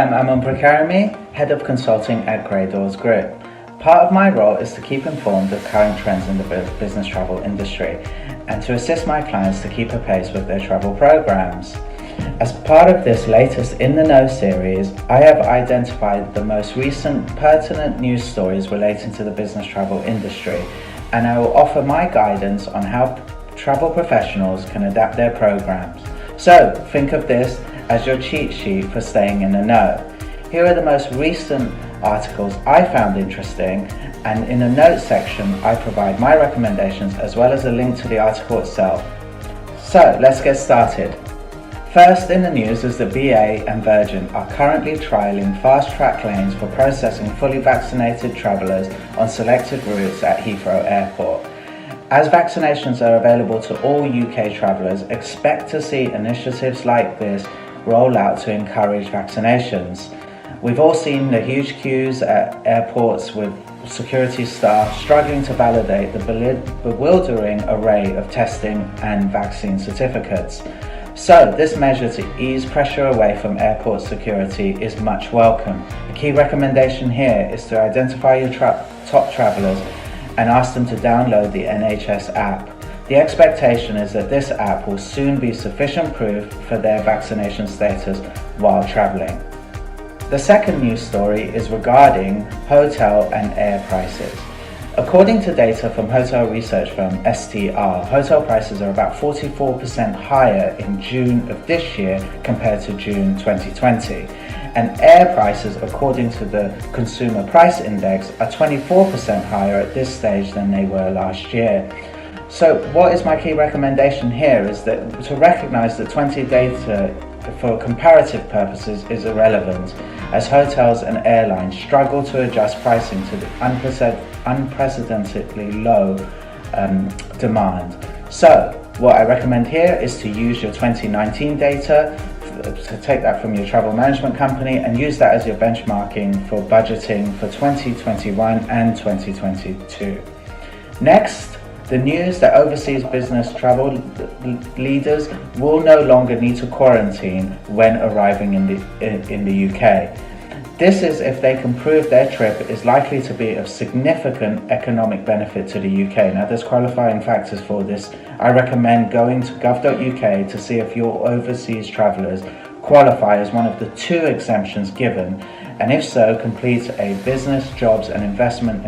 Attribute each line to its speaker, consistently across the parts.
Speaker 1: I'm Amun Prakarami, Head of Consulting at Grey Doors Group. Part of my role is to keep informed of current trends in the business travel industry and to assist my clients to keep apace with their travel programs. As part of this latest In the Know series, I have identified the most recent pertinent news stories relating to the business travel industry, and I will offer my guidance on how travel professionals can adapt their programs. So think of this as your cheat sheet for staying in the know. Here are the most recent articles I found interesting, and in the notes section I provide my recommendations as well as a link to the article itself. So let's get started. First in the news is that BA and Virgin are currently trialling fast-track lanes for processing fully vaccinated travellers on selected routes at Heathrow Airport. As vaccinations are available to all UK travellers, expect to see initiatives like this roll out to encourage vaccinations. We've all seen the huge queues at airports with security staff struggling to validate the bewildering array of testing and vaccine certificates. So this measure to ease pressure away from airport security is much welcome. A key recommendation here is to identify your top travellers and ask them to download the NHS app. The expectation is that this app will soon be sufficient proof for their vaccination status while travelling. The second news story is regarding hotel and air prices. According to data from hotel research firm STR, hotel prices are about 44% higher in June of this year compared to June 2020. And air prices, according to the Consumer Price Index, are 24% higher at this stage than they were last year. So what is my key recommendation here is that to recognise that 20 data for comparative purposes is irrelevant, as hotels and airlines struggle to adjust pricing to the unprecedentedly low demand. So what I recommend here is to use your 2019 data, to take that from your travel management company and use that as your benchmarking for budgeting for 2021 and 2022. Next, the news that overseas business travel leaders will no longer need to quarantine when arriving in the UK. This is if they can prove their trip is likely to be of significant economic benefit to the UK. Now there's qualifying factors for this. I recommend going to gov.uk to see if your overseas travellers qualify as one of the 2 exemptions given, and if so, complete a business, jobs and investment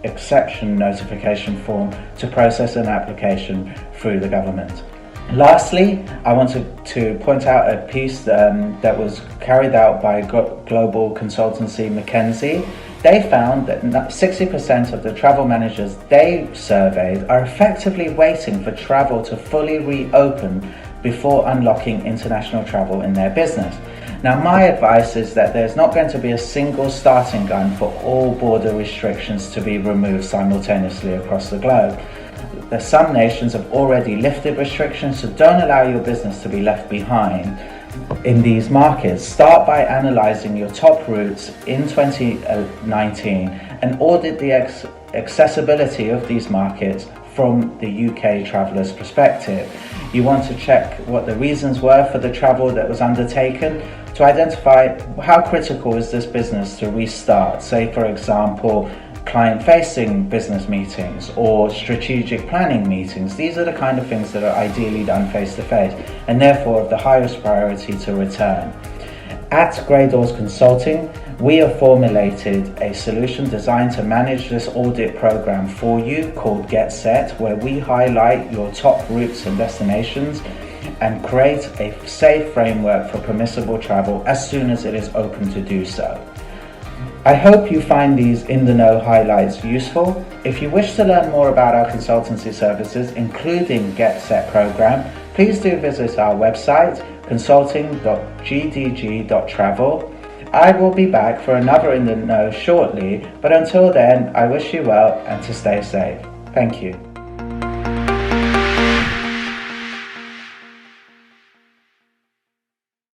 Speaker 1: exception notification form to process an application through the government. Lastly, I wanted to point out a piece that was carried out by global consultancy McKinsey. They found that 60% of the travel managers they surveyed are effectively waiting for travel to fully reopen before unlocking international travel in their business. Now my advice is that there's not going to be a single starting gun for all border restrictions to be removed simultaneously across the globe. Some nations have already lifted restrictions, so don't allow your business to be left behind in these markets. Start by analysing your top routes in 2019 and audit the accessibility of these markets from the UK traveller's perspective. You want to check what the reasons were for the travel that was undertaken to identify how critical is this business to restart, say for example client-facing business meetings or strategic planning meetings. These are the kind of things that are ideally done face-to-face and therefore of the highest priority to return. At Grey Doors Consulting, we have formulated a solution designed to manage this audit program for you called Get Set, where we highlight your top routes and destinations and create a safe framework for permissible travel as soon as it is open to do so. I hope you find these in the know highlights useful. If you wish to learn more about our consultancy services, including Get Set program, please do visit our website consulting.gdg.travel. I will be back for another In the Know shortly, but until then, I wish you well and to stay safe. Thank you.